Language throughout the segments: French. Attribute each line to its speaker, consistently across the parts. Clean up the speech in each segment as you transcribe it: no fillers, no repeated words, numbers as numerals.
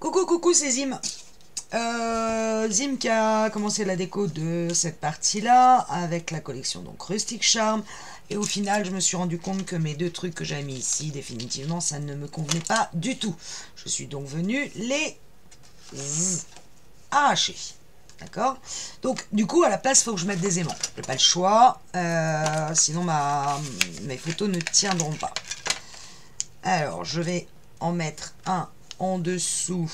Speaker 1: Coucou, coucou, c'est Zim. Zim qui a commencé la déco de cette partie-là avec la collection donc Rustic Charm. Et au final, je me suis rendu compte que mes deux trucs que j'avais mis ici, définitivement, ça ne me convenait pas du tout. Je suis donc venue les arracher. D'accord? Donc, du coup, à la place, il faut que je mette des aimants. Je n'ai pas le choix, sinon mes photos ne tiendront pas. Alors, je vais en mettre un en dessous.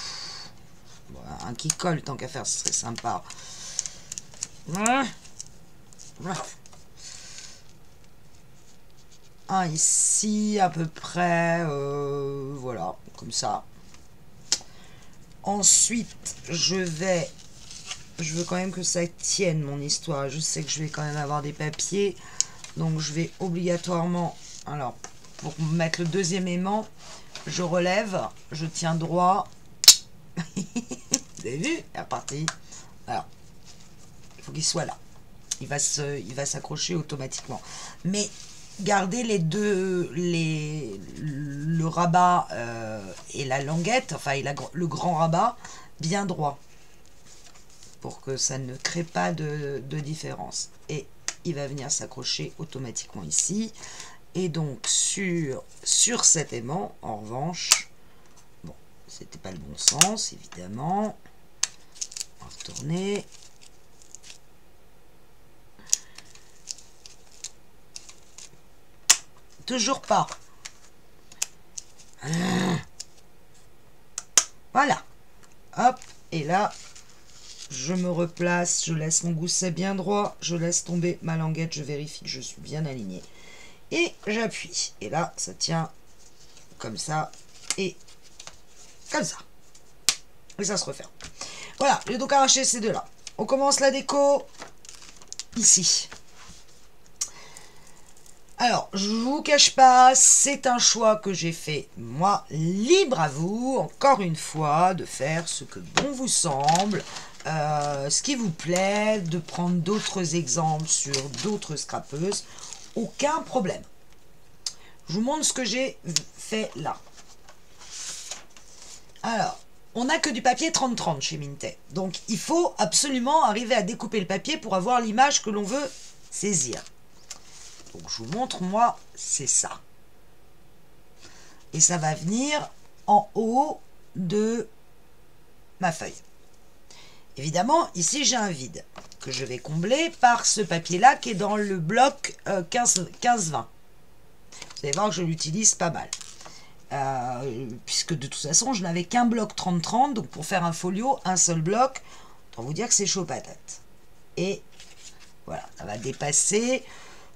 Speaker 1: Voilà, un qui colle, tant qu'à faire, ce serait sympa. Un ici, à peu près. Voilà, comme ça. Ensuite, je veux quand même que ça tienne, mon histoire. Je sais que je vais quand même avoir des papiers. Donc, je vais obligatoirement... Alors, pour mettre le deuxième aimant, je relève, je tiens droit. Vous avez vu? La partie. Alors, il faut qu'il soit là. Il va s'accrocher automatiquement. Mais gardez les deux, le rabat et la languette, enfin et le grand rabat, bien droit. Pour que ça ne crée pas de différence. Et il va venir s'accrocher automatiquement ici. Et donc sur cet aimant, en revanche, bon, c'était pas le bon sens, évidemment. On va retourner. Toujours pas. Voilà. Hop, et là, je me replace, je laisse mon gousset bien droit, je laisse tomber ma languette, je vérifie que je suis bien aligné. Et j'appuie. Et là, ça tient comme ça et comme ça. Et ça se referme. Voilà, j'ai donc arraché ces deux-là. On commence la déco ici. Alors, je vous cache pas, c'est un choix que j'ai fait, moi, libre à vous, encore une fois, de faire ce que bon vous semble, ce qui vous plaît, de prendre d'autres exemples sur d'autres scrapeuses. Aucun problème. Je vous montre ce que j'ai fait là. Alors, on n'a que du papier 30-30 chez Minté. Donc, il faut absolument arriver à découper le papier pour avoir l'image que l'on veut saisir. Donc, je vous montre, moi, c'est ça. Et ça va venir en haut de ma feuille. Évidemment, ici, j'ai un vide que je vais combler par ce papier-là qui est dans le bloc 15-20. Vous allez voir que je l'utilise pas mal. Puisque de toute façon, je n'avais qu'un bloc 30-30. Donc, pour faire un folio, un seul bloc, autant vous dire que c'est chaud patate. Et voilà, ça va dépasser.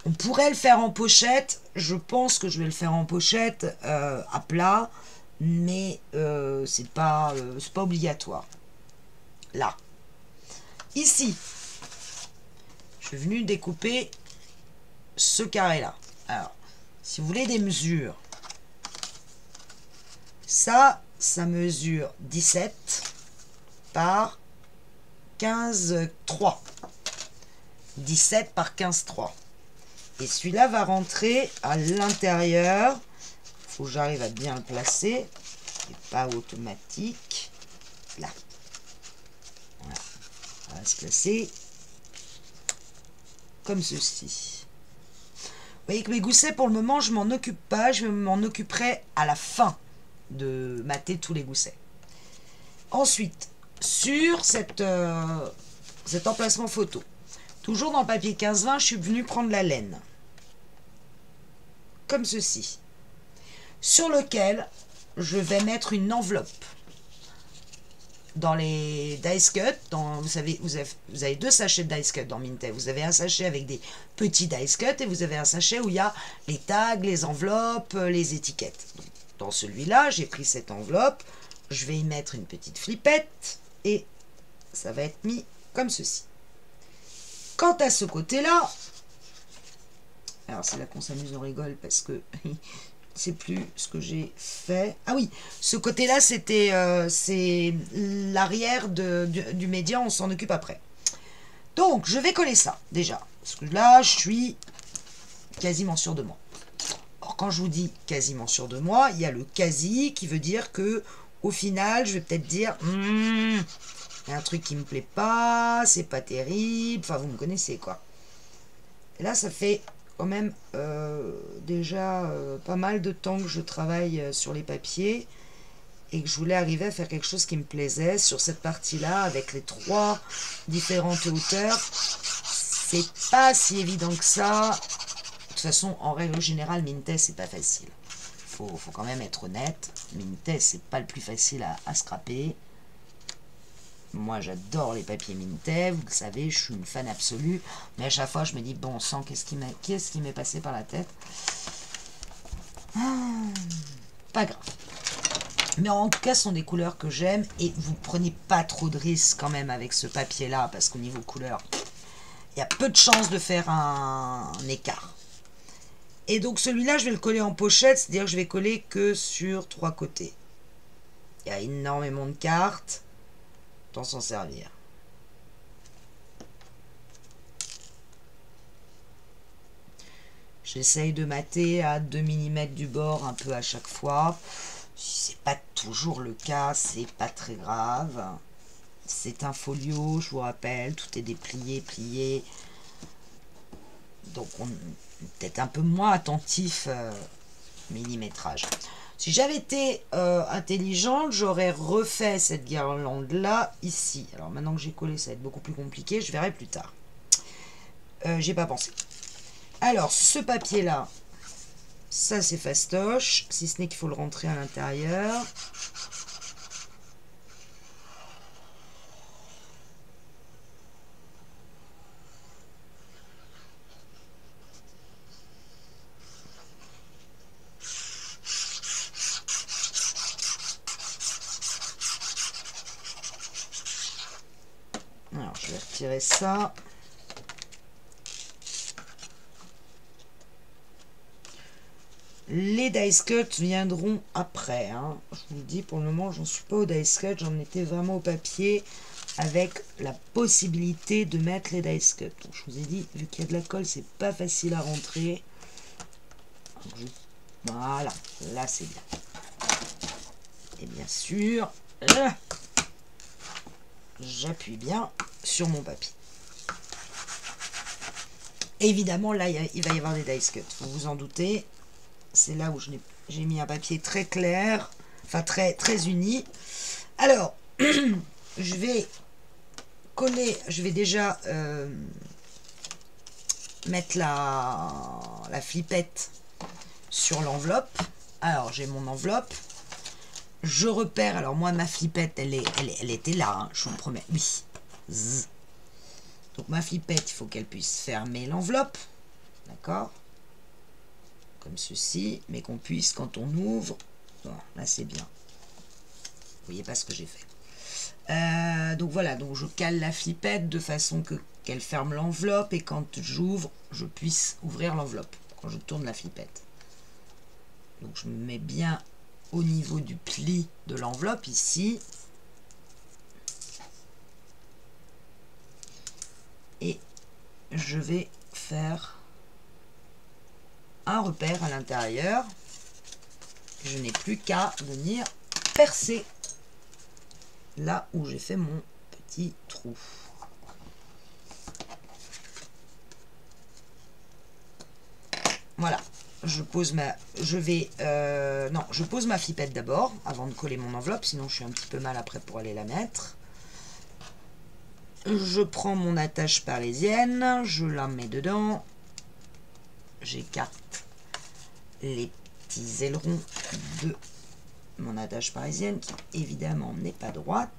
Speaker 1: On pourrait le faire en pochette. Je pense que je vais le faire en pochette à plat. Mais c'est pas obligatoire. Là. Ici, je suis venu découper ce carré-là. Alors, si vous voulez des mesures, ça mesure 17 par 15,3. 17 par 15,3. Et celui-là va rentrer à l'intérieur. Il faut que j'arrive à bien le placer. Et pas automatique. Là. Voilà. On va se placer comme ceci. Vous voyez que mes goussets, pour le moment, je m'en occupe pas. Je m'en occuperai à la fin de mater tous les goussets. Ensuite, sur cet emplacement photo, toujours dans le papier 15-20, je suis venue prendre la laine. Comme ceci. Sur lequel je vais mettre une enveloppe. Dans les dice cut, vous savez, vous avez deux sachets de dice cut dans Minté. Vous avez un sachet avec des petits dice cut et vous avez un sachet où il y a les tags, les enveloppes, les étiquettes. Donc, dans celui-là, j'ai pris cette enveloppe, je vais y mettre une petite flippette et ça va être mis comme ceci. Quant à ce côté-là, alors c'est là qu'on s'amuse, on rigole parce que c'est plus ce que j'ai fait. Ah oui, ce côté-là, c'est l'arrière du média, on s'en occupe après. Donc, je vais coller ça, déjà. Parce que là, je suis quasiment sûr de moi. Alors, quand je vous dis quasiment sûr de moi, il y a le quasi qui veut dire que au final, je vais peut-être dire, il y a un truc qui me plaît pas, c'est pas terrible, enfin vous me connaissez quoi. Et là, ça fait quand même déjà pas mal de temps que je travaille sur les papiers et que je voulais arriver à faire quelque chose qui me plaisait sur cette partie-là avec les 3 différentes hauteurs. C'est pas si évident que ça. De toute façon, en règle générale, Mintay, c'est pas facile. Faut quand même être honnête. Mintay, c'est pas le plus facile à scraper. Moi, j'adore les papiers Mintay, vous le savez, je suis une fan absolue. Mais à chaque fois, je me dis, bon sang, qu'est-ce qui m'est passé par la tête? Pas grave. Mais en tout cas, ce sont des couleurs que j'aime. Et vous prenez pas trop de risques quand même avec ce papier-là, parce qu'au niveau couleur, il y a peu de chances de faire un écart. Et donc celui-là, je vais le coller en pochette, c'est-à-dire que je vais coller que sur 3 côtés. Il y a énormément de cartes. Autant s'en servir. J'essaye de mater à 2 mm du bord un peu à chaque fois. Si c'est pas toujours le cas, c'est pas très grave. C'est un folio, je vous rappelle, tout est déplié, plié. Donc on est peut-être un peu moins attentif millimétrage. Si j'avais été intelligente, j'aurais refait cette guirlande-là ici. Alors maintenant que j'ai collé, ça va être beaucoup plus compliqué. Je verrai plus tard. J'ai pas pensé. Alors, ce papier-là, ça c'est fastoche. Si ce n'est qu'il faut le rentrer à l'intérieur. Alors, je vais retirer ça. Les dice cuts viendront après. Hein. Je vous le dis, pour le moment, j'en suis pas au dice cut. J'en étais vraiment au papier avec la possibilité de mettre les dice cuts. Donc, je vous ai dit, vu qu'il y a de la colle, c'est pas facile à rentrer. Voilà, là c'est bien. Et bien sûr, là, j'appuie bien sur mon papier. Évidemment, là, il va y avoir des dice cuts. Vous vous en doutez. C'est là où j'ai mis un papier très clair, enfin très uni. Alors, je vais coller, je vais déjà mettre la flippette sur l'enveloppe. Alors, j'ai mon enveloppe. Je repère, alors moi, ma flippette, elle était là, hein, je vous le promets. Oui. Zzz. Donc, ma flippette, il faut qu'elle puisse fermer l'enveloppe. D'accord ? Comme ceci, mais qu'on puisse, quand on ouvre, bon, là c'est bien. Vous voyez pas ce que j'ai fait. Donc voilà, donc je cale la flippette de façon qu'elle ferme l'enveloppe et quand j'ouvre, je puisse ouvrir l'enveloppe quand je tourne la flippette. Donc je me mets bien au niveau du pli de l'enveloppe ici. Et je vais faire un repère à l'intérieur. Je n'ai plus qu'à venir percer là où j'ai fait mon petit trou. Voilà, je pose ma flippette d'abord avant de coller mon enveloppe, sinon je suis un petit peu mal après pour aller la mettre. Je prends mon attache parisienne, je la mets dedans. J'écarte les petits ailerons de mon attache parisienne qui évidemment n'est pas droite.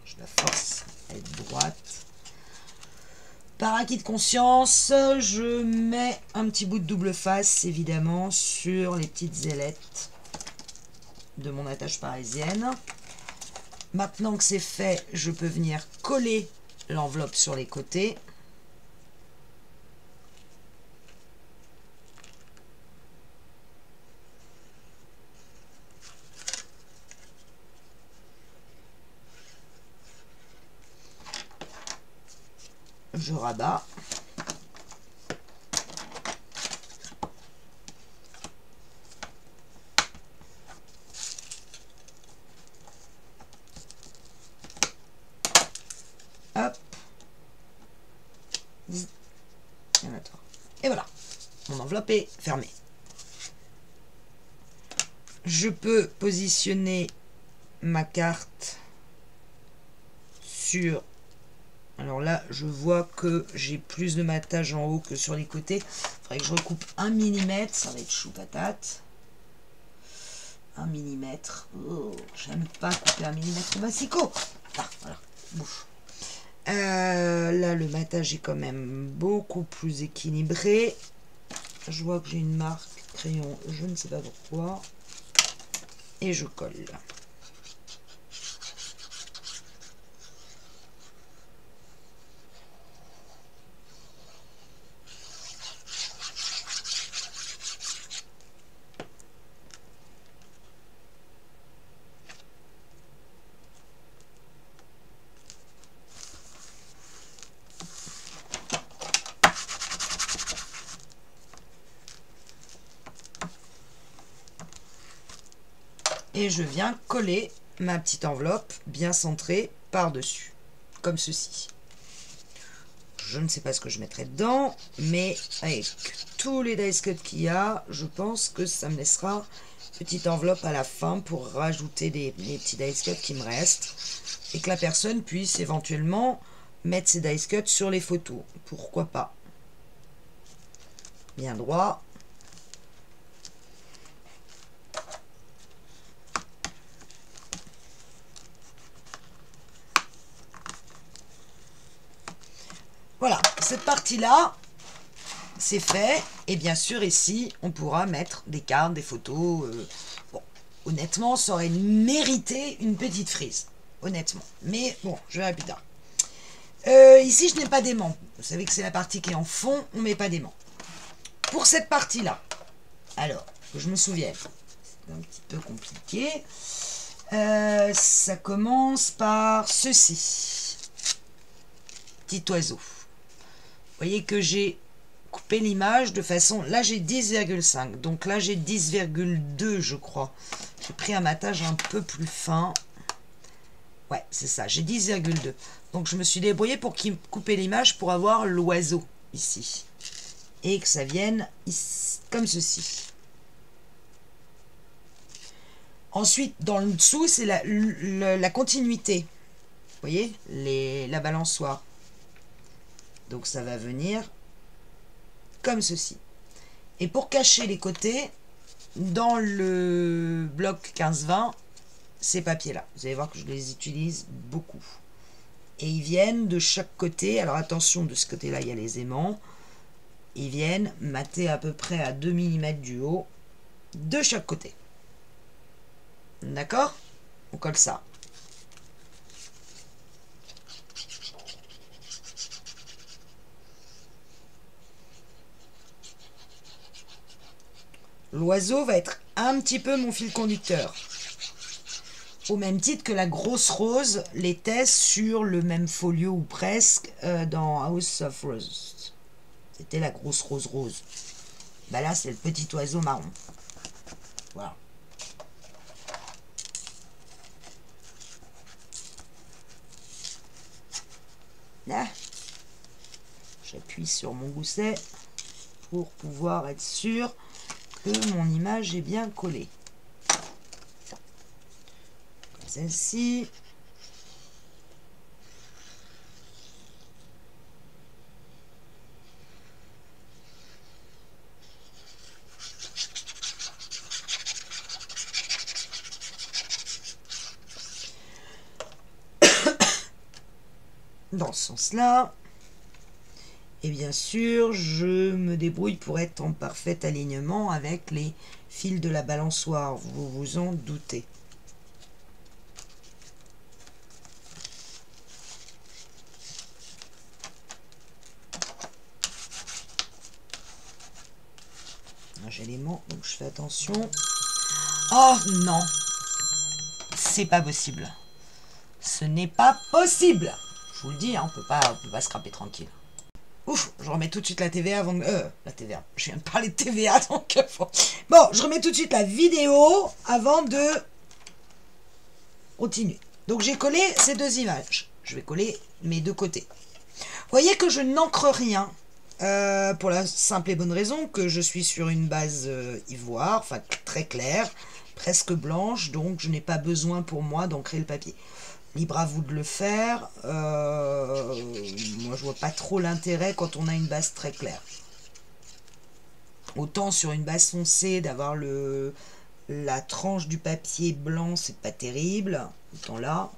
Speaker 1: Je la force à être droite. Par acquis de conscience, je mets un petit bout de double face évidemment sur les petites ailettes de mon attache parisienne. Maintenant que c'est fait, je peux venir coller l'enveloppe sur les côtés. Je rabats. Et voilà, mon enveloppe est fermée. Je peux positionner ma carte sur... Alors là, je vois que j'ai plus de matage en haut que sur les côtés. Il faudrait que je recoupe 1 mm. Ça va être chou patate. 1 mm. Oh, j'aime pas couper 1 mm au massicot. Ah, voilà. Bouffe. Là, le matage est quand même beaucoup plus équilibré. Je vois que j'ai une marque crayon, je ne sais pas pourquoi. Et je colle. Et je viens coller ma petite enveloppe bien centrée par-dessus, comme ceci. Je ne sais pas ce que je mettrai dedans, mais avec tous les dice cuts qu'il y a, je pense que ça me laissera une petite enveloppe à la fin pour rajouter les petits dice cuts qui me restent, et que la personne puisse éventuellement mettre ses dice cuts sur les photos. Pourquoi pas? Bien droit. Voilà, cette partie-là, c'est fait. Et bien sûr, ici, on pourra mettre des cartes, des photos. Bon, honnêtement, ça aurait mérité une petite frise. Honnêtement. Mais bon, je verrai plus tard. Ici, je n'ai pas d'aimant. Vous savez que c'est la partie qui est en fond, on ne met pas d'aimant. Pour cette partie-là, alors, que je me souvienne, c'est un petit peu compliqué. Ça commence par ceci. Petit oiseau. Vous voyez que j'ai coupé l'image de façon... Là, j'ai 10,5. Donc là, j'ai 10,2, je crois. J'ai pris un matage un peu plus fin. Ouais, c'est ça. J'ai 10,2. Donc, je me suis débrouillée pour couper l'image pour avoir l'oiseau ici. Et que ça vienne ici, comme ceci. Ensuite, dans le dessous, c'est la continuité. Vous voyez, la balançoire. Donc ça va venir comme ceci. Et pour cacher les côtés, dans le bloc 15-20, ces papiers-là, vous allez voir que je les utilise beaucoup. Et ils viennent de chaque côté. Alors attention, de ce côté-là, il y a les aimants. Ils viennent mater à peu près à 2 mm du haut, de chaque côté. D'accord? On colle ça. L'oiseau va être un petit peu mon fil conducteur. Au même titre que la grosse rose l'était sur le même folio ou presque dans House of Roses. C'était la grosse rose. Bah là, c'est le petit oiseau marron. Voilà. Là, j'appuie sur mon gousset pour pouvoir être sûr que mon image est bien collée. Comme celle-ci. Dans ce sens-là. Et bien sûr, je me débrouille pour être en parfait alignement avec les fils de la balançoire, vous vous en doutez. J'ai l'aimant, donc je fais attention. Oh non, c'est pas possible. Ce n'est pas possible. Je vous le dis, hein, on peut pas scraper tranquille. Ouf, je remets tout de suite la TVA avant de... la TVA. Je viens de parler de TVA, donc... Bon, je remets tout de suite la vidéo avant de continuer. Donc, j'ai collé ces deux images. Je vais coller mes deux côtés. Voyez que je n'encre rien. Pour la simple et bonne raison que je suis sur une base ivoire, enfin très claire, presque blanche, donc je n'ai pas besoin pour moi d'ancrer le papier. Libre à vous de le faire. Moi je vois pas trop l'intérêt quand on a une base très claire. Autant sur une base foncée d'avoir la tranche du papier blanc, c'est pas terrible. Autant là,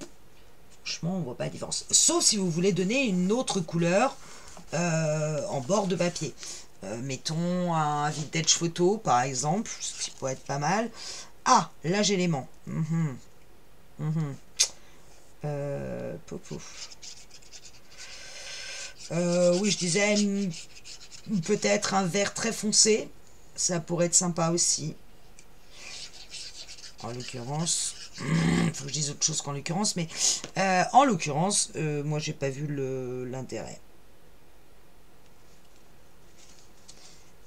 Speaker 1: franchement on voit pas la différence. Sauf si vous voulez donner une autre couleur en bord de papier. Mettons un vintage photo par exemple, ce qui pourrait être pas mal. Ah, là j'ai l'aimant. Oui, je disais peut-être un vert très foncé. Ça pourrait être sympa aussi. En l'occurrence, il faut que je dise autre chose qu'en l'occurrence, mais en l'occurrence, moi j'ai pas vu l'intérêt.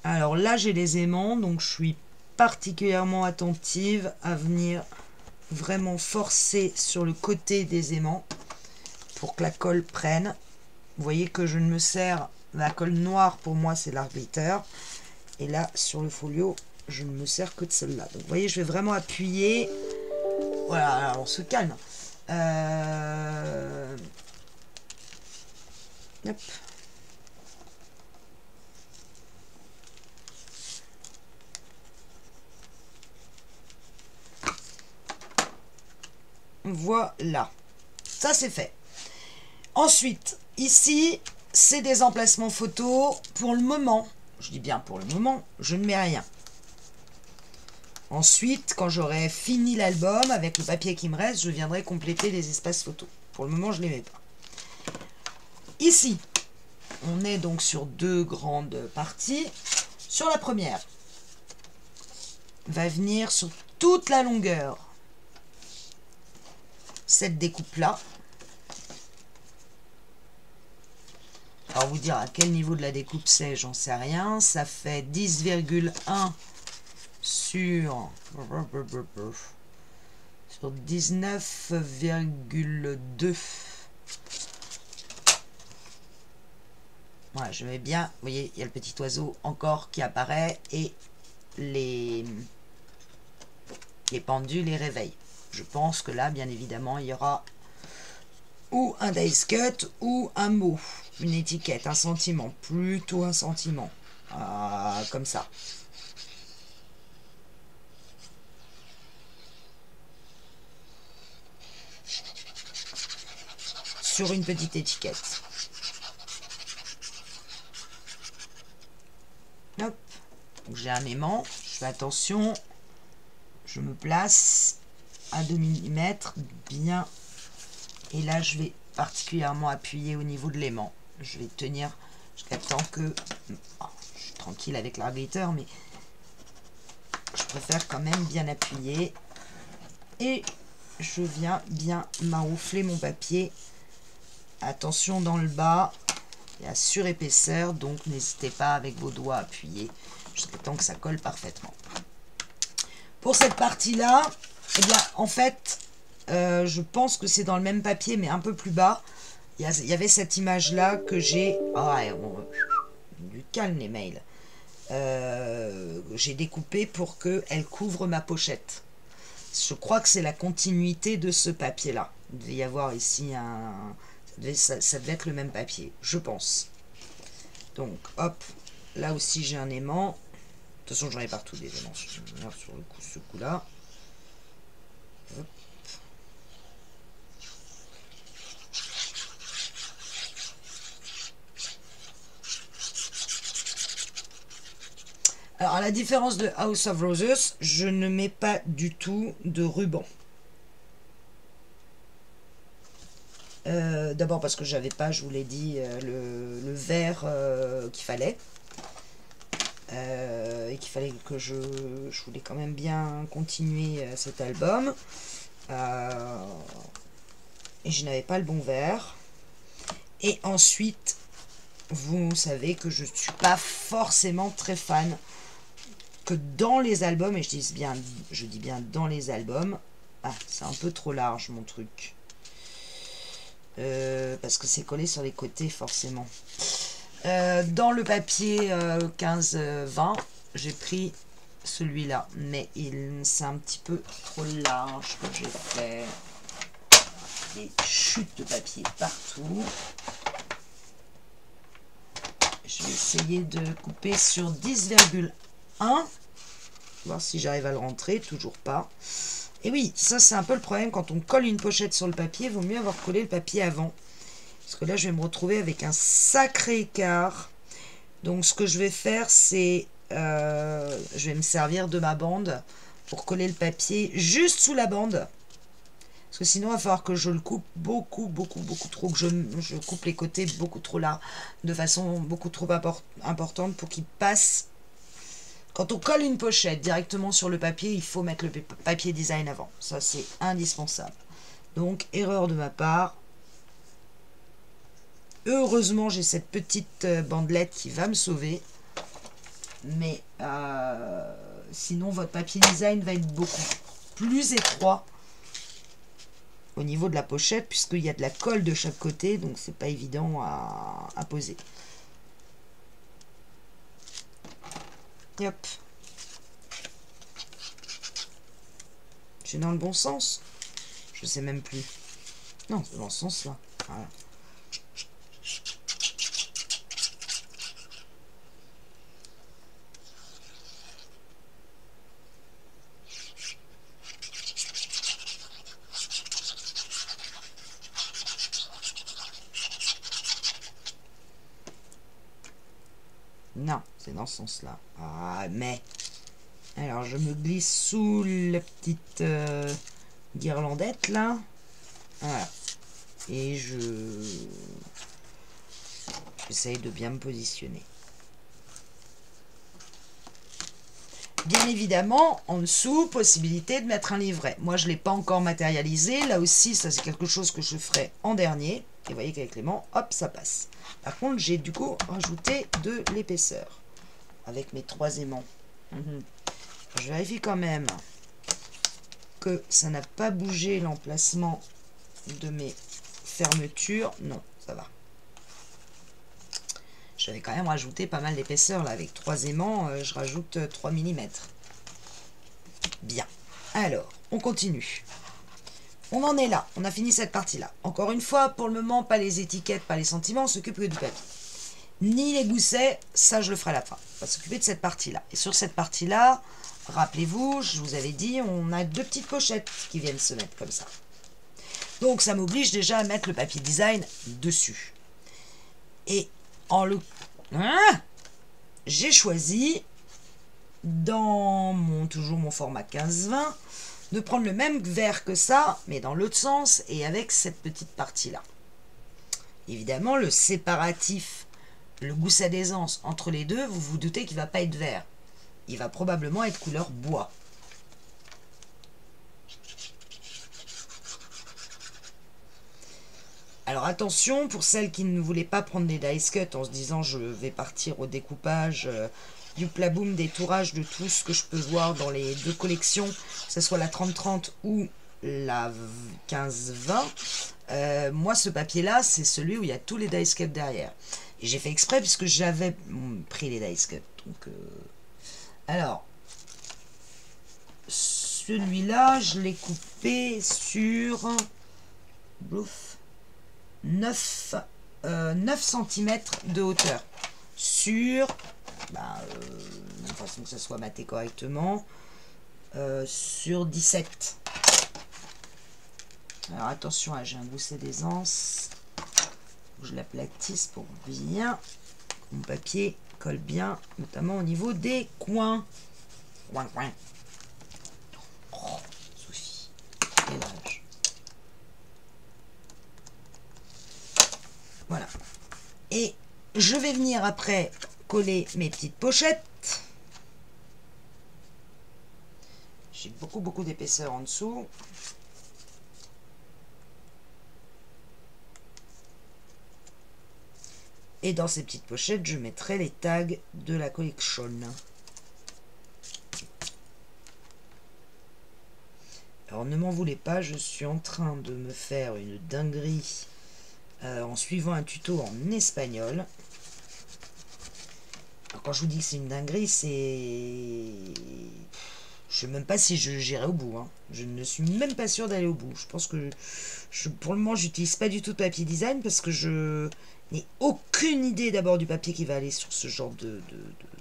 Speaker 1: Alors là, j'ai les aimants, donc je suis particulièrement attentive à venir vraiment forcer sur le côté des aimants pour que la colle prenne. Vous voyez que je ne me sers, la colle noire pour moi c'est l'arbitre, et là sur le folio, je ne me sers que de celle-là. Donc vous voyez, je vais vraiment appuyer. Voilà, on se calme. Hop. Voilà, ça c'est fait. Ensuite, ici, c'est des emplacements photos. Pour le moment, je dis bien pour le moment, je ne mets rien. Ensuite, quand j'aurai fini l'album, avec le papier qui me reste, je viendrai compléter les espaces photos. Pour le moment, je ne les mets pas. Ici, on est donc sur deux grandes parties. Sur la première, va venir sur toute la longueur cette découpe-là. Alors vous dire à quel niveau de la découpe c'est, j'en sais rien. Ça fait 10,1 sur 19,2. Voilà, je mets bien. Vous voyez, il y a le petit oiseau encore qui apparaît et les pendules les réveillent. Je pense que là, bien évidemment, il y aura ou un dice cut ou un mot, une étiquette, un sentiment, plutôt un sentiment, comme ça. Sur une petite étiquette. Hop, j'ai un aimant, je fais attention, je me place à 2 mm bien, et là je vais particulièrement appuyer au niveau de l'aimant. Je vais tenir jusqu'à temps que je suis tranquille avec l'arbitre, mais je préfère quand même bien appuyer, et je viens bien maroufler mon papier. Attention dans le bas, il y a surépaisseur, donc n'hésitez pas avec vos doigts à appuyer jusqu'à temps que ça colle parfaitement. Pour cette partie-là, eh bien, en fait, je pense que c'est dans le même papier, mais un peu plus bas. Il y avait cette image-là que j'ai... Ah, du calme les mails. J'ai découpé pour qu'elle couvre ma pochette. Je crois que c'est la continuité de ce papier-là. Il devait y avoir ici un... Ça devait être le même papier, je pense. Donc, hop, là aussi j'ai un aimant. De toute façon, j'en ai partout des aimants sur le coup, ce coup-là. Alors, à la différence de House of Roses, je ne mets pas du tout de ruban. D'abord parce que j'avais pas, je vous l'ai dit, le vert qu'il fallait. Et qu'il fallait que je voulais quand même bien continuer cet album. Et je n'avais pas le bon vert. Et ensuite, vous savez que je ne suis pas forcément très fan que dans les albums, et je dis bien dans les albums. Ah, c'est un peu trop large mon truc. parce que c'est collé sur les côtés forcément. Dans le papier 15-20, j'ai pris celui-là, mais c'est un petit peu trop large que j'ai fait. Des chutes de papier partout. Je vais essayer de couper sur 10,1. Voir si j'arrive à le rentrer, toujours pas. Et oui, ça c'est un peu le problème quand on colle une pochette sur le papier, il vaut mieux avoir collé le papier avant. Parce que là je vais me retrouver avec un sacré écart. Donc ce que je vais faire c'est, je vais me servir de ma bande pour coller le papier juste sous la bande. Parce que sinon il va falloir que je le coupe beaucoup trop, que je coupe les côtés beaucoup trop là, de façon beaucoup trop importante pour qu'il passe. Quand on colle une pochette directement sur le papier, il faut mettre le papier design avant. Ça, c'est indispensable. Donc, erreur de ma part. Heureusement, j'ai cette petite bandelette qui va me sauver. Mais sinon, votre papier design va être beaucoup plus étroit au niveau de la pochette, puisqu'il y a de la colle de chaque côté. Donc, c'est pas évident à poser. Hop. Je suis dans le bon sens. Je sais même plus. Non, c'est dans ce sens-là. Voilà. Non, c'est dans ce sens-là. Ah, mais... Alors, je me glisse sous la petite guirlandette, là. Voilà. Et j'essaye de bien me positionner. Bien évidemment, en dessous, possibilité de mettre un livret. Moi, je ne l'ai pas encore matérialisé. Là aussi, ça, c'est quelque chose que je ferai en dernier. Et vous voyez qu'avec l'aimant, hop, ça passe. Par contre, j'ai du coup rajouté de l'épaisseur avec mes 3 aimants. Je vérifie quand même que ça n'a pas bougé l'emplacement de mes fermetures. Non, ça va. J'avais quand même rajouté pas mal d'épaisseur là. Avec 3 aimants, je rajoute 3 mm. Bien. Alors, on continue. On en est là. On a fini cette partie-là. Encore une fois, pour le moment, pas les étiquettes, pas les sentiments. On s'occupe que du papier. Ni les goussets, ça je le ferai à la fin. On va s'occuper de cette partie-là. Et sur cette partie-là, rappelez-vous, je vous avais dit, on a 2 petites pochettes qui viennent se mettre comme ça. Donc ça m'oblige déjà à mettre le papier design dessus. Et en le... j'ai choisi, dans toujours mon format 15-20, de prendre le même verre que ça, mais dans l'autre sens, et avec cette petite partie-là. Évidemment, le séparatif, le gousset d'aisance entre les deux, vous vous doutez qu'il ne va pas être vert. Il va probablement être couleur bois. Alors attention, pour celles qui ne voulaient pas prendre des dice cut en se disant je vais partir au découpage du plaboum, des tourages, de tout ce que je peux voir dans les 2 collections, que ce soit la 30-30 ou la 15-20, moi ce papier là c'est celui où il y a tous les dice cut derrière. Et j'ai fait exprès puisque j'avais pris les dice cut. Donc, alors, celui-là je l'ai coupé sur 9 cm de hauteur sur, de façon que ça soit maté correctement, sur 17. Alors attention, j'ai un gousset d'aisance, je l'aplatisse pour bien que mon papier colle bien, notamment au niveau des coins. Coin. Oh, Sophie, quel âge. Voilà. Et je vais venir après coller mes petites pochettes. J'ai beaucoup d'épaisseur en dessous. Et dans ces petites pochettes, je mettrai les tags de la collection. Alors ne m'en voulez pas, je suis en train de me faire une dinguerie en suivant un tuto en espagnol. Alors, quand je vous dis que c'est une dinguerie, c'est... Je sais même pas si j'irai au bout. Hein. Je ne suis même pas sûre d'aller au bout. Je pense que pour le moment, j'utilise pas du tout de papier design parce que je n'ai aucune idée d'abord du papier qui va aller sur ce genre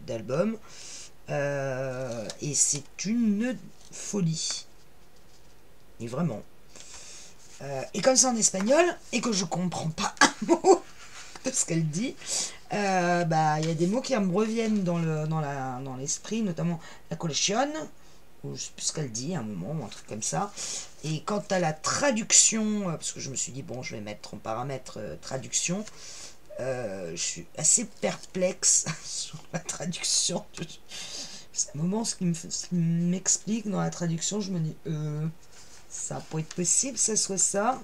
Speaker 1: d'album. Et c'est une folie. Et vraiment. Et comme c'est en espagnol et que je comprends pas un mot de ce qu'elle dit, bah il y a des mots qui me reviennent dans l'esprit, notamment la collection, ou je sais plus ce qu'elle dit à un moment, ou un truc comme ça. Et quant à la traduction, parce que je me suis dit bon, je vais mettre en paramètre traduction, je suis assez perplexe sur la traduction. C'est un moment ce qui m'explique dans la traduction, je me dis ça peut être possible, ça soit ça.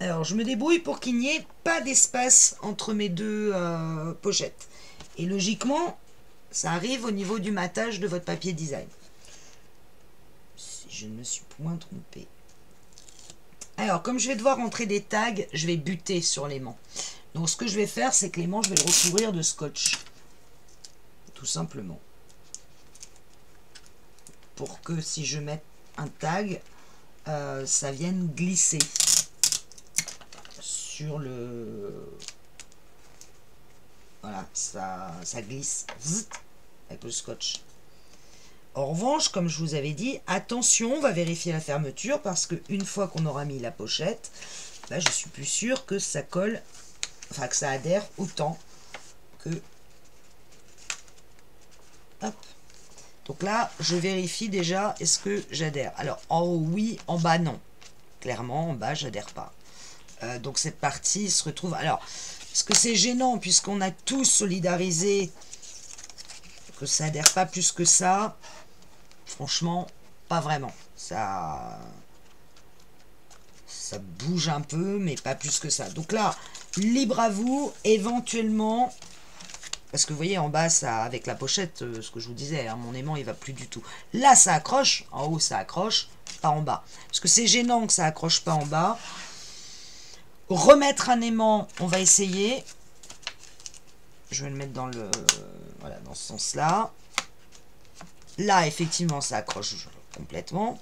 Speaker 1: Alors, je me débrouille pour qu'il n'y ait pas d'espace entre mes deux pochettes. Et logiquement, ça arrive au niveau du matage de votre papier design. Si je ne me suis point trompée. Alors, comme je vais devoir rentrer des tags, je vais buter sur l'aimant. Donc, ce que je vais faire, c'est que l'aimant, je vais le recouvrir de scotch. Tout simplement. Pour que si je mets un tag, ça vienne glisser sur le... Voilà, ça glisse avec le scotch. En revanche, comme je vous avais dit, attention, on va vérifier la fermeture parce qu'une fois qu'on aura mis la pochette, bah, je suis plus sûre que ça colle, enfin que ça adhère autant que... Hop. Donc là, je vérifie déjà, est-ce que j'adhère? Alors, en haut, oui, en bas, non. Clairement, en bas, j'adhère pas. Donc cette partie se retrouve... Alors, est-ce que c'est gênant puisqu'on a tous solidarisé que ça adhère pas plus que ça? Franchement, pas vraiment. Ça bouge un peu, mais pas plus que ça. Donc là, libre à vous, éventuellement... Parce que vous voyez, en bas, ça, avec la pochette, ce que je vous disais, hein, mon aimant, il va plus du tout. Là, ça accroche. En haut, ça accroche. Pas en bas. Parce que c'est gênant que ça accroche pas en bas. Remettre un aimant, on va essayer. Je vais le mettre dans le... Voilà, dans ce sens-là. Là, effectivement, ça accroche complètement.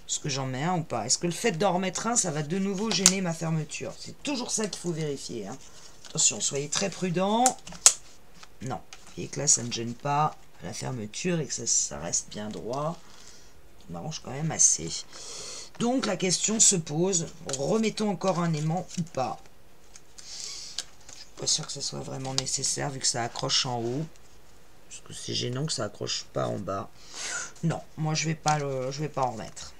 Speaker 1: Est-ce que j'en mets un ou pas? Est-ce que le fait d'en remettre un, ça va de nouveau gêner ma fermeture? C'est toujours ça qu'il faut vérifier. Hein. Attention, soyez très prudents. Non. Et que là, ça ne gêne pas la fermeture et que ça reste bien droit. Ça m'arrange quand même assez. Donc, la question se pose. Remettons encore un aimant ou pas? Je suis pas sûr que ce soit vraiment nécessaire vu que ça accroche en haut. Parce que c'est gênant que ça accroche pas en bas. Non, moi, je vais pas en remettre.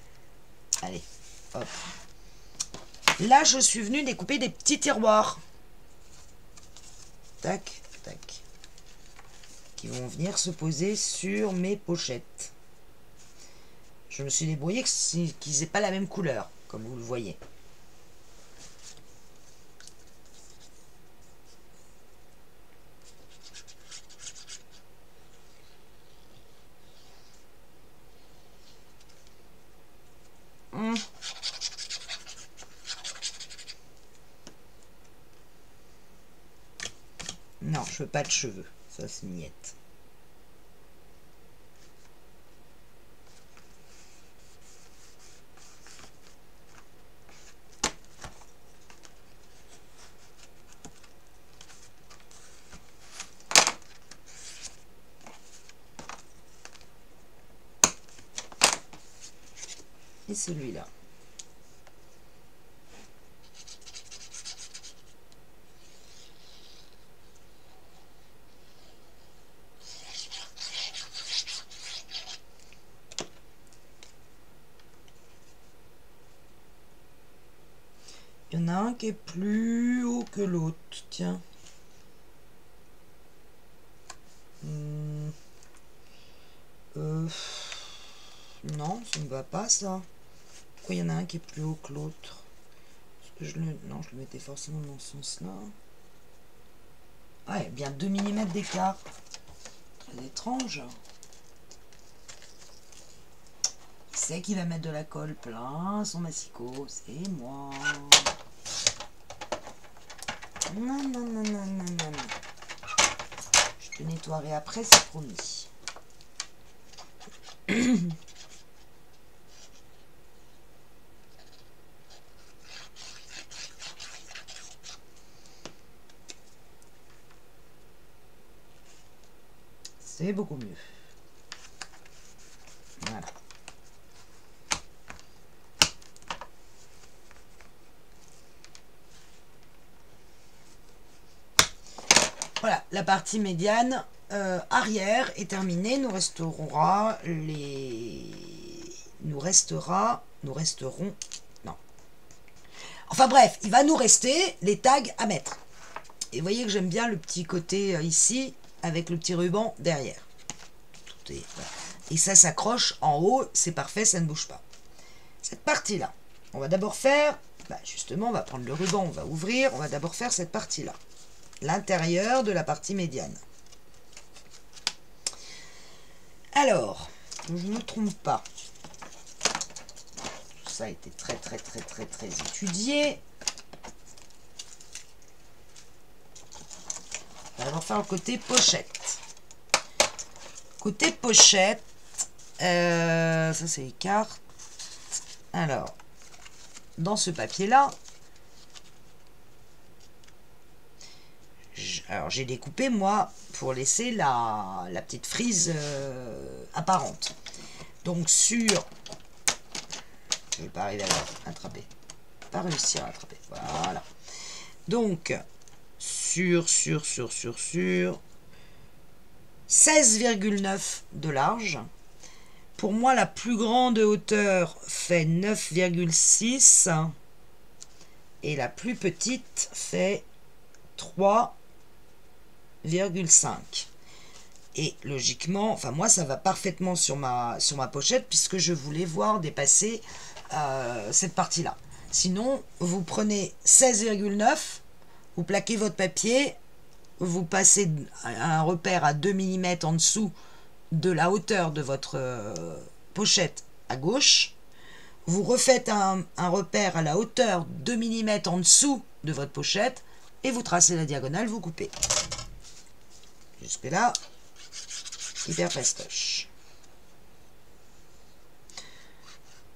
Speaker 1: Allez, hop. Là, je suis venue découper des petits tiroirs. Tac, tac. Qui vont venir se poser sur mes pochettes. Je me suis débrouillé qu'ils n'aient pas la même couleur, comme vous le voyez. Non, je veux pas de cheveux. Ça, c'est niette. Et celui-là. Il y en a un qui est plus haut que l'autre, tiens. Non, ça ne va pas ça. Pourquoi il y en a un qui est plus haut que l'autre? Non, je le mettais forcément dans ce sens-là. Ah, il y a bien 2 mm d'écart. Très étrange. c'est qui va mettre de la colle plein son massicot? C'est moi. Non, non, non, non, non, non. Je te nettoierai après, c'est promis. C'est beaucoup mieux. Voilà. Voilà, la partie médiane arrière est terminée. Nous resterons non. Enfin bref, il va nous rester les tags à mettre. Et vous voyez que j'aime bien le petit côté ici, avec le petit ruban derrière. Tout est, voilà. Et ça s'accroche en haut, c'est parfait, ça ne bouge pas. Cette partie-là, on va d'abord faire, justement, on va prendre le ruban, on va ouvrir, on va d'abord faire cette partie-là. L'intérieur de la partie médiane. Alors, que je ne me trompe pas, tout ça a été très étudié. On va d'abord faire le côté pochette. Côté pochette, ça c'est les cartes. Alors, dans ce papier-là, j'ai découpé, moi, pour laisser la petite frise apparente. Donc, sur... Je ne vais pas arriver à l'attraper. Pas réussir à l'attraper. Voilà. Donc, sur 16,9 de large. Pour moi, la plus grande hauteur fait 9,6 et la plus petite fait 3,5. Et logiquement, enfin moi, ça va parfaitement sur ma pochette puisque je voulais voir dépasser cette partie-là. Sinon, vous prenez 16,9, vous plaquez votre papier, vous passez un repère à 2 mm en dessous de la hauteur de votre pochette à gauche, vous refaites un repère à la hauteur 2 mm en dessous de votre pochette et vous tracez la diagonale, vous coupez. Jusque là, hyper fastoche.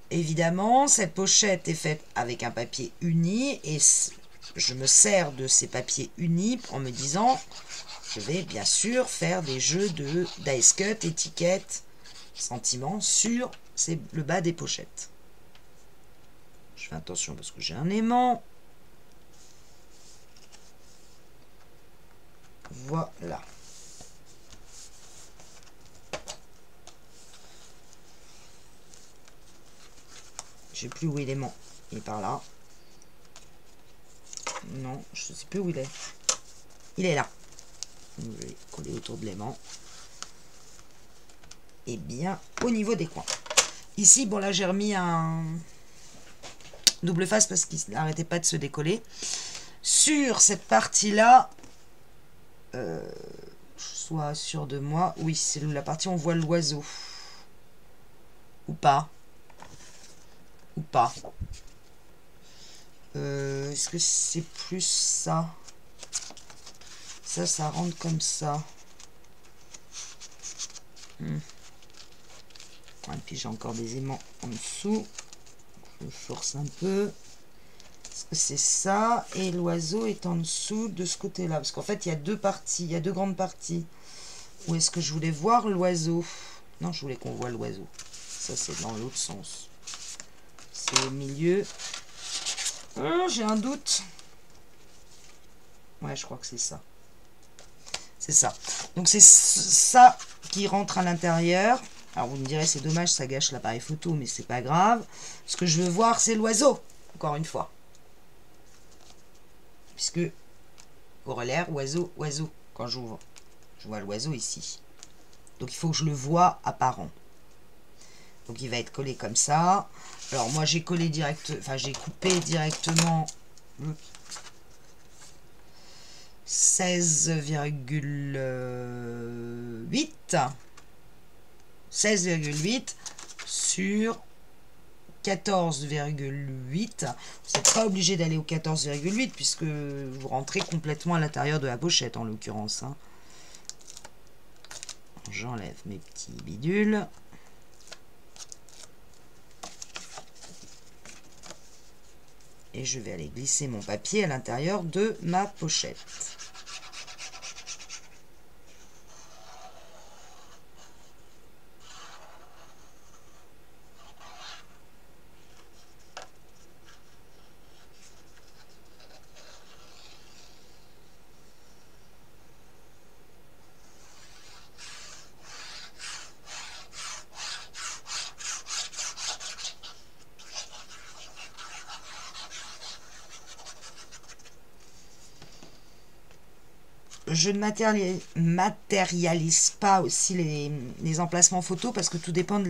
Speaker 1: Évidemment, cette pochette est faite avec un papier uni et je me sers de ces papiers unis en me disant je vais bien sûr faire des jeux de dice cut, étiquettes, sentiments sur le bas des pochettes. Je fais attention parce que j'ai un aimant. Voilà. Je sais plus où est l'aimant. Il est par là. Non, je ne sais plus où il est. Il est là. Je vais coller autour de l'aimant. Et bien au niveau des coins. Ici, bon là j'ai remis un double face parce qu'il n'arrêtait pas de se décoller. Sur cette partie-là, sois sûr de moi. Oui, c'est la partie où on voit l'oiseau. Ou pas. Ou pas. Est-ce que c'est plus ça? Ça rentre comme ça. Et puis j'ai encore des aimants en dessous. Je force un peu. Est-ce que c'est ça? Et l'oiseau est en dessous de ce côté-là. Parce qu'en fait, il y a deux parties. Il y a deux grandes parties. Où est-ce que je voulais voir l'oiseau? Non, je voulais qu'on voit l'oiseau. Ça, c'est dans l'autre sens. C'est au milieu. J'ai un doute. Ouais, je crois que c'est ça. C'est ça. Donc, c'est ça qui rentre à l'intérieur. Alors, vous me direz, c'est dommage, ça gâche l'appareil photo, mais c'est pas grave. Ce que je veux voir, c'est l'oiseau. Encore une fois. Puisque, corollaire, oiseau, oiseau. Quand j'ouvre, je vois l'oiseau ici. Donc, il faut que je le vois apparent. Donc, il va être collé comme ça. Alors, moi, j'ai collé j'ai coupé directement 16,8 sur 14,8. Vous n'êtes pas obligé d'aller au 14,8 puisque vous rentrez complètement à l'intérieur de la pochette en l'occurrence. Hein. J'enlève mes petits bidules. Et je vais aller glisser mon papier à l'intérieur de ma pochette. Je ne matérialise pas aussi les emplacements photos parce que tout dépend de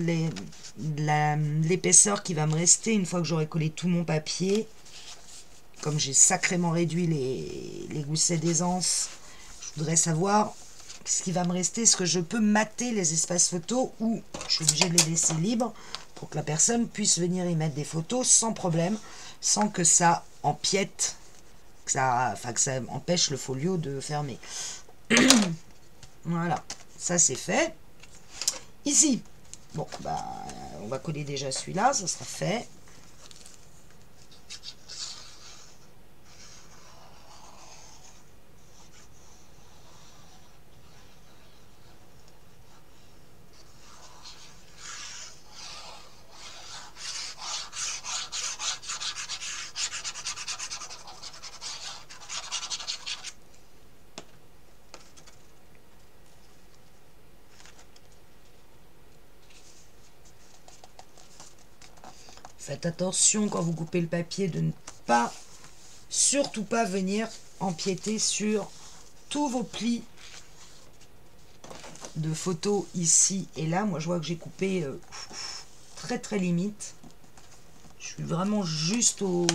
Speaker 1: l'épaisseur qui va me rester une fois que j'aurai collé tout mon papier. Comme j'ai sacrément réduit les goussets d'aisance, je voudrais savoir ce qui va me rester. Est-ce que je peux mater les espaces photos ou je suis obligée de les laisser libres pour que la personne puisse venir y mettre des photos sans problème, sans que ça empiète, que ça empêche le folio de fermer. Voilà, ça c'est fait. Ici, bon, bah, on va coller déjà celui-là, ça sera fait. Faites attention quand vous coupez le papier de ne pas, surtout pas venir empiéter sur tous vos plis de photos ici et là. Moi je vois que j'ai coupé très très limite. Je suis vraiment juste au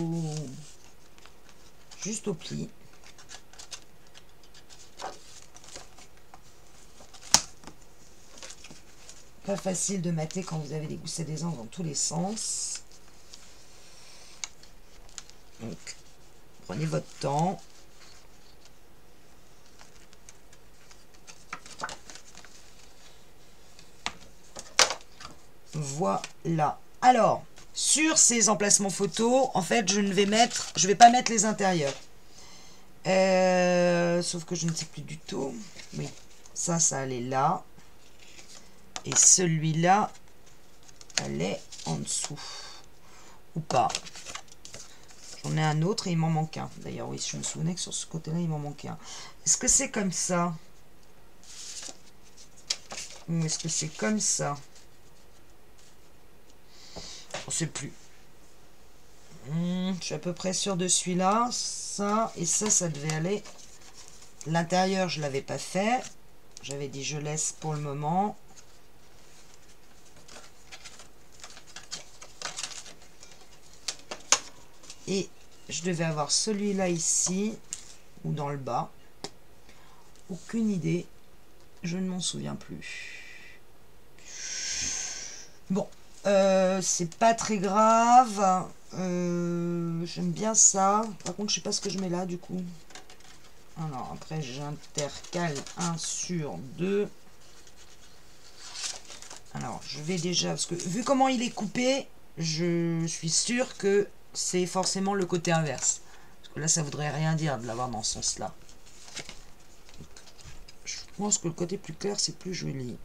Speaker 1: pli. Pas facile de mater quand vous avez des goussets d'aisance dans tous les sens. Donc, prenez votre temps. Voilà. Alors, sur ces emplacements photos, en fait, je vais pas mettre les intérieurs. Sauf que je ne sais plus du tout. Oui, ça allait là. Et celui-là, allait en dessous. Ou pas. J'en ai un autre et il m'en manque un. D'ailleurs, oui, je me souvenais que sur ce côté-là, il m'en manquait un. Est-ce que c'est comme ça? Ou est-ce que c'est comme ça? On ne sait plus. Je suis à peu près sûr de celui-là. Ça et ça devait aller. L'intérieur, je ne l'avais pas fait. J'avais dit je laisse pour le moment. Et je devais avoir celui-là ici, ou dans le bas. Aucune idée. Je ne m'en souviens plus. Bon, c'est pas très grave. J'aime bien ça. Par contre, je sais pas ce que je mets là, du coup. Alors, après, j'intercale 1 sur 2. Alors, je vais déjà... Parce que, vu comment il est coupé, je suis sûre que c'est forcément le côté inverse. Parce que là, ça voudrait rien dire de l'avoir dans ce sens-là. Je pense que le côté plus clair, c'est plus joli.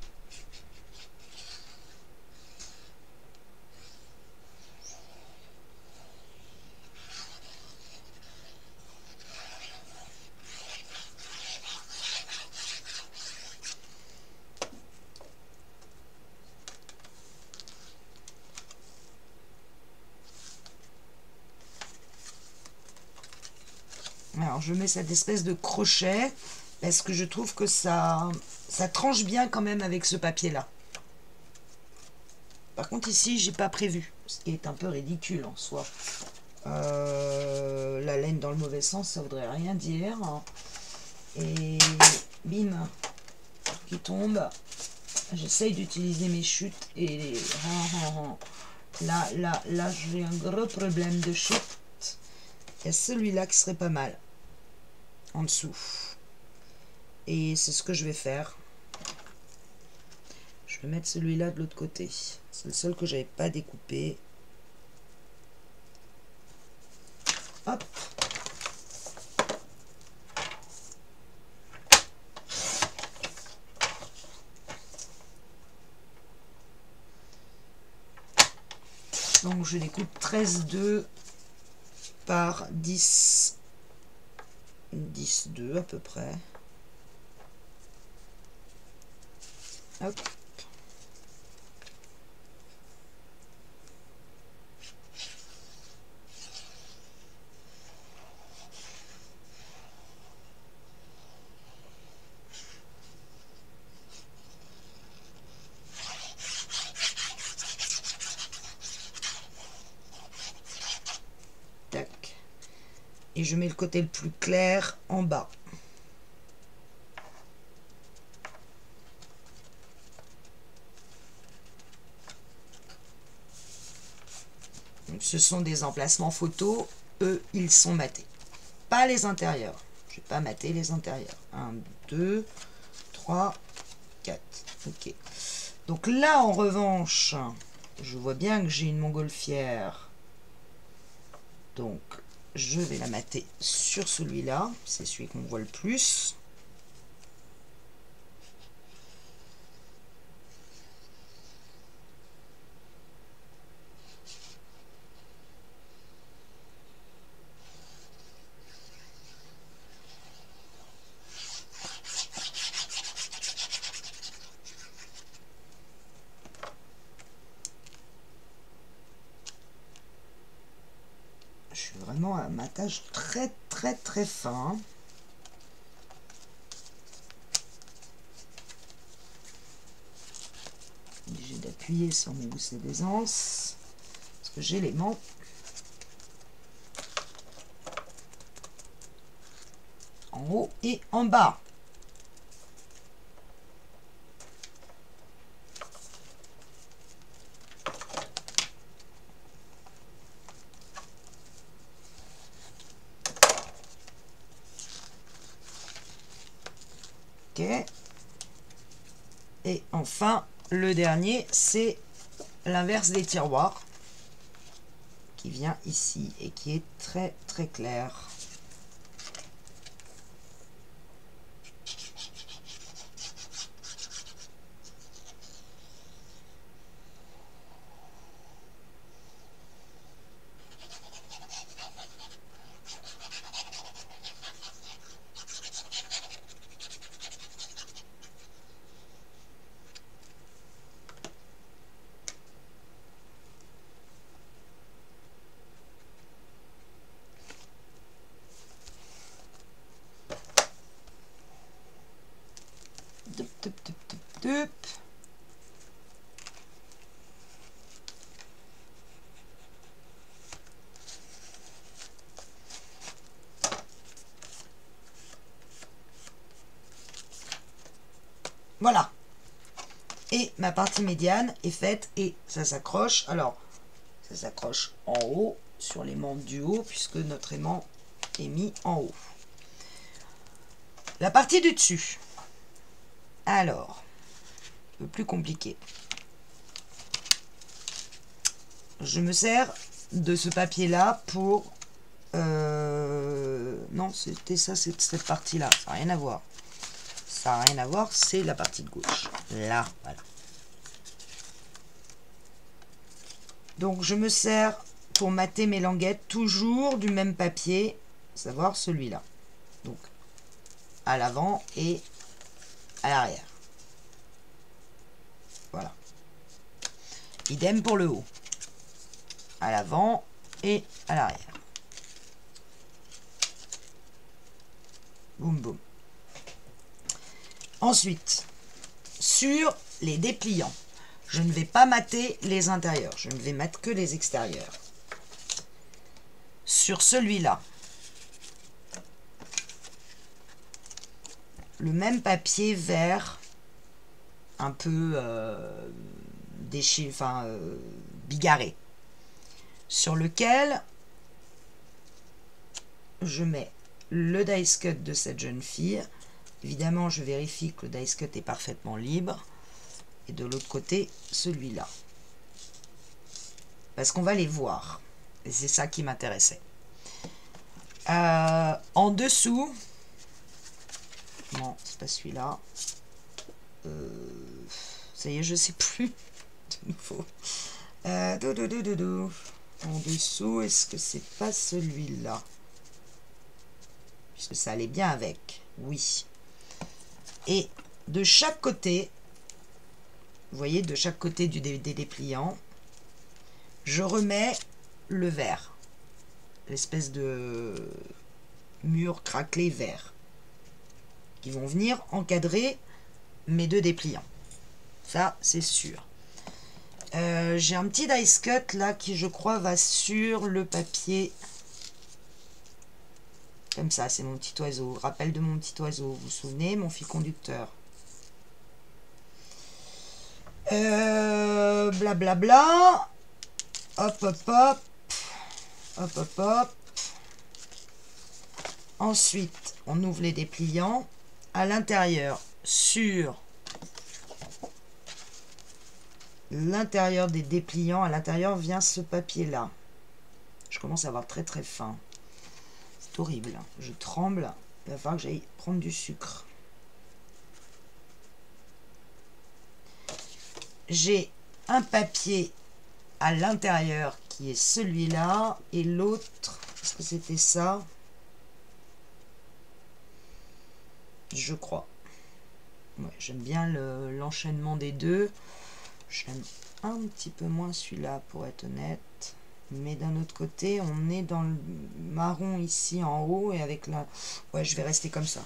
Speaker 1: Alors, je mets cette espèce de crochet parce que je trouve que ça tranche bien quand même avec ce papier-là. Par contre, ici, j'ai pas prévu, ce qui est un peu ridicule en soi. La laine dans le mauvais sens, ça voudrait rien dire. Et bim, qui tombe. J'essaye d'utiliser mes chutes et Là, j'ai un gros problème de chute. Il y a celui-là qui serait pas mal. En dessous. Et c'est ce que je vais faire. Je vais mettre celui-là de l'autre côté. C'est le seul que j'avais pas découpé. Hop. Donc je découpe 13,2 par 10,2 à peu près. Hop. Tac. Et je mets le côté le plus clair en bas. Donc, ce sont des emplacements photos. Eux, ils sont matés. Pas les intérieurs. Je vais pas mater les intérieurs. 1, 2, 3, 4. Ok. Donc là, en revanche, je vois bien que j'ai une montgolfière. Donc, je vais la mater sur celui-là. C'est celui qu'on voit le plus. Vraiment un matage très fin. Obligé d'appuyer sur mes goussets d'aisance parce que j'ai l'aimant. En haut et en bas. Ok. Et enfin, le dernier, c'est l'inverse des tiroirs qui vient ici et qui est très clair. Voilà. Et ma partie médiane est faite et ça s'accroche. Alors, ça s'accroche en haut sur l'aimant du haut puisque notre aimant est mis en haut. La partie du dessus. Alors, un peu plus compliqué. Je me sers de ce papier-là pour... non, c'était ça, c'est cette partie-là. Ça n'a rien à voir. Ça n'a rien à voir, c'est la partie de gauche. Là, voilà. Donc, je me sers pour mater mes languettes toujours du même papier, à savoir celui-là. Donc, à l'avant et à l'arrière. Voilà. Idem pour le haut. À l'avant et à l'arrière. Boum, boum. Ensuite, sur les dépliants, je ne vais pas mater les intérieurs. Je ne vais mettre que les extérieurs. Sur celui-là, le même papier vert, un peu déchiré, enfin bigarré. sur lequel je mets le dice cut de cette jeune fille. Évidemment, je vérifie que le dice cut est parfaitement libre. Et de l'autre côté, celui-là. Parce qu'on va les voir. Et c'est ça qui m'intéressait. En dessous... Non, c'est pas celui-là. Ça y est, je sais plus. De nouveau. En dessous, est-ce que c'est pas celui-là? Puisque ça allait bien avec. Oui. Et de chaque côté, vous voyez, de chaque côté des dépliants, je remets le vert. L'espèce de mur craquelé vert. Qui vont venir encadrer mes deux dépliants. Ça, c'est sûr. J'ai un petit dice cut là qui, je crois, va sur le papier. Comme ça, c'est mon petit oiseau. Rappel de mon petit oiseau. Vous vous souvenez, mon fil conducteur. Blablabla. Hop, hop, hop. Hop, hop, hop. Ensuite, on ouvre les dépliants. À l'intérieur, sur l'intérieur des dépliants, à l'intérieur vient ce papier-là. Je commence à avoir très très faim. C'est horrible. Je tremble. Il va falloir que j'aille prendre du sucre. J'ai un papier à l'intérieur qui est celui-là. Et l'autre, est-ce que c'était ça? Je crois. Ouais, j'aime bien l'enchaînement des deux. J'aime un petit peu moins celui-là pour être honnête. Mais d'un autre côté, on est dans le marron ici en haut et avec la... Ouais, je vais rester comme ça.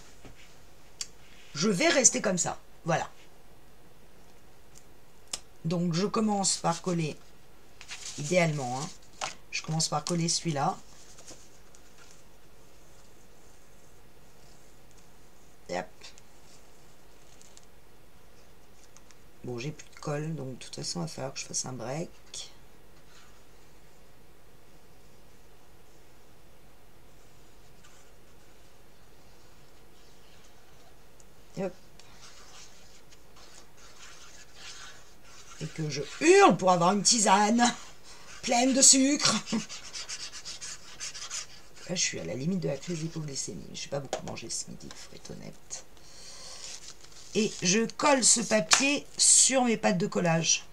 Speaker 1: Je vais rester comme ça. Voilà. Donc, je commence par coller, idéalement, hein, je commence par coller celui-là. Hop. Bon, j'ai plus de colle, donc de toute façon, il va falloir que je fasse un break. Hop. Et que je hurle pour avoir une tisane pleine de sucre. Là, je suis à la limite de la crise d'hypoglycémie. Je n'ai pas beaucoup mangé ce midi, il faut être honnête. Et je colle ce papier sur mes pattes de collage.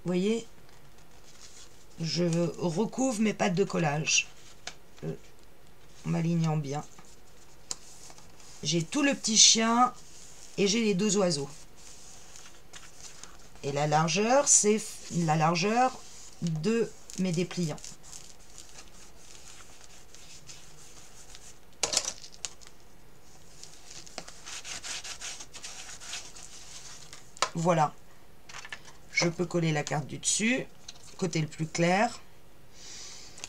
Speaker 1: Vous voyez? Je recouvre mes pattes de collage. En m'alignant bien. J'ai tout le petit chien et j'ai les deux oiseaux. Et la largeur, c'est la largeur de mes dépliants. Voilà. Je peux coller la carte du dessus, côté le plus clair.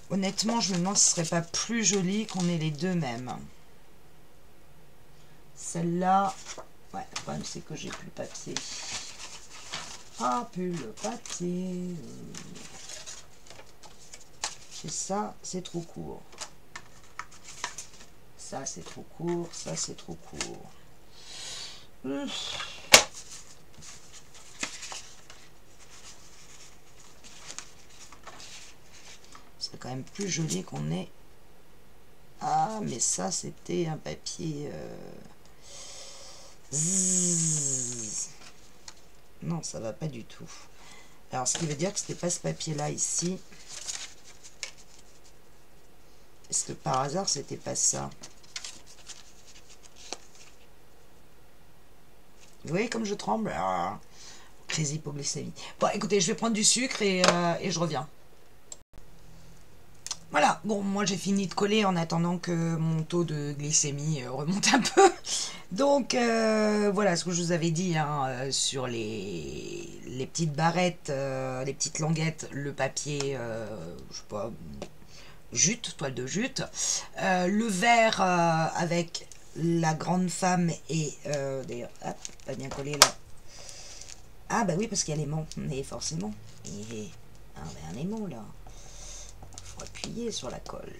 Speaker 1: Honnêtement, je me demande si ce serait pas plus joli qu'on ait les deux mêmes. Celle-là, ouais, le problème c'est que j'ai plus le papier. Ah, plus le papier. Et ça, c'est trop court. Ça, c'est trop court. Ça, c'est trop court. C'est quand même plus joli qu'on ait... Ah, mais ça, c'était un papier... Non, ça va pas du tout. Alors, ce qui veut dire que c'était pas ce papier-là ici. Est-ce que par hasard, c'était pas ça? Vous voyez comme je tremble? Ah, crise hypoglycémie. Bon, écoutez, je vais prendre du sucre et je reviens. Voilà, bon, moi j'ai fini de coller en attendant que mon taux de glycémie remonte un peu. Donc, voilà ce que je vous avais dit hein, sur les petites barrettes, les petites languettes, le papier, je sais pas, jute, toile de jute. Le vert avec la grande femme et, d'ailleurs, hop, pas bien collé là. Ah bah oui, parce qu'il y a l'aimant, mais forcément. Et Un émo là. Il faut appuyer sur la colle.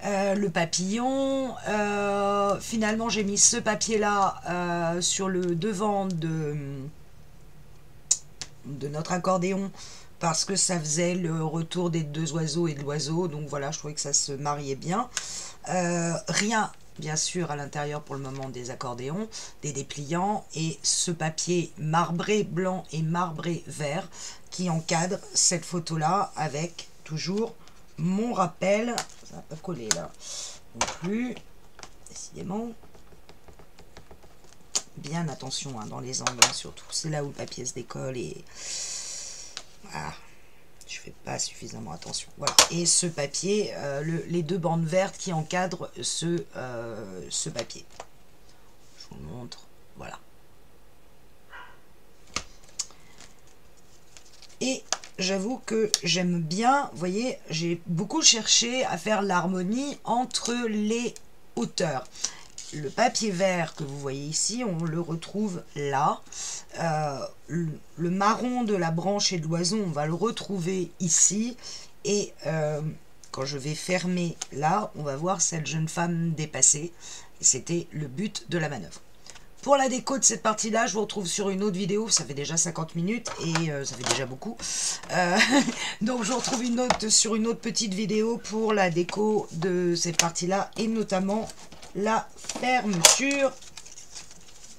Speaker 1: Le papillon, finalement j'ai mis ce papier là sur le devant de notre accordéon parce que ça faisait le retour des deux oiseaux et de l'oiseau, donc voilà, je trouvais que ça se mariait bien. Rien bien sûr à l'intérieur pour le moment des accordéons, des dépliants, et ce papier marbré blanc et marbré vert qui encadre cette photo là avec toujours mon rappel. Ça va pas coller là non plus, décidément. Bien attention hein, dans les angles hein, surtout, c'est là où le papier se décolle et voilà, je fais pas suffisamment attention. Voilà, et ce papier, les deux bandes vertes qui encadrent ce papier. Je vous le montre, voilà. Et j'avoue que j'aime bien, vous voyez, j'ai beaucoup cherché à faire l'harmonie entre les hauteurs. Le papier vert que vous voyez ici, on le retrouve là. Le marron de la branche et de l'oiseau, on va le retrouver ici. Et quand je vais fermer là, on va voir cette jeune femme dépassée. C'était le but de la manœuvre. Pour la déco de cette partie-là, je vous retrouve sur une autre vidéo. Ça fait déjà 50 minutes et ça fait déjà beaucoup. Donc je vous retrouve sur une autre petite vidéo pour la déco de cette partie-là. Et notamment la fermeture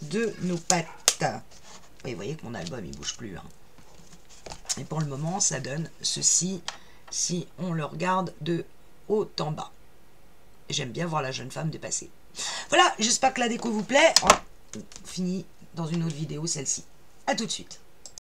Speaker 1: de nos pattes. Et vous voyez que mon album il bouge plus. Hein. Et pour le moment, ça donne ceci si on le regarde de haut en bas. J'aime bien voir la jeune femme dépasser. Voilà, j'espère que la déco vous plaît. On finit dans une autre vidéo, celle-ci. À tout de suite.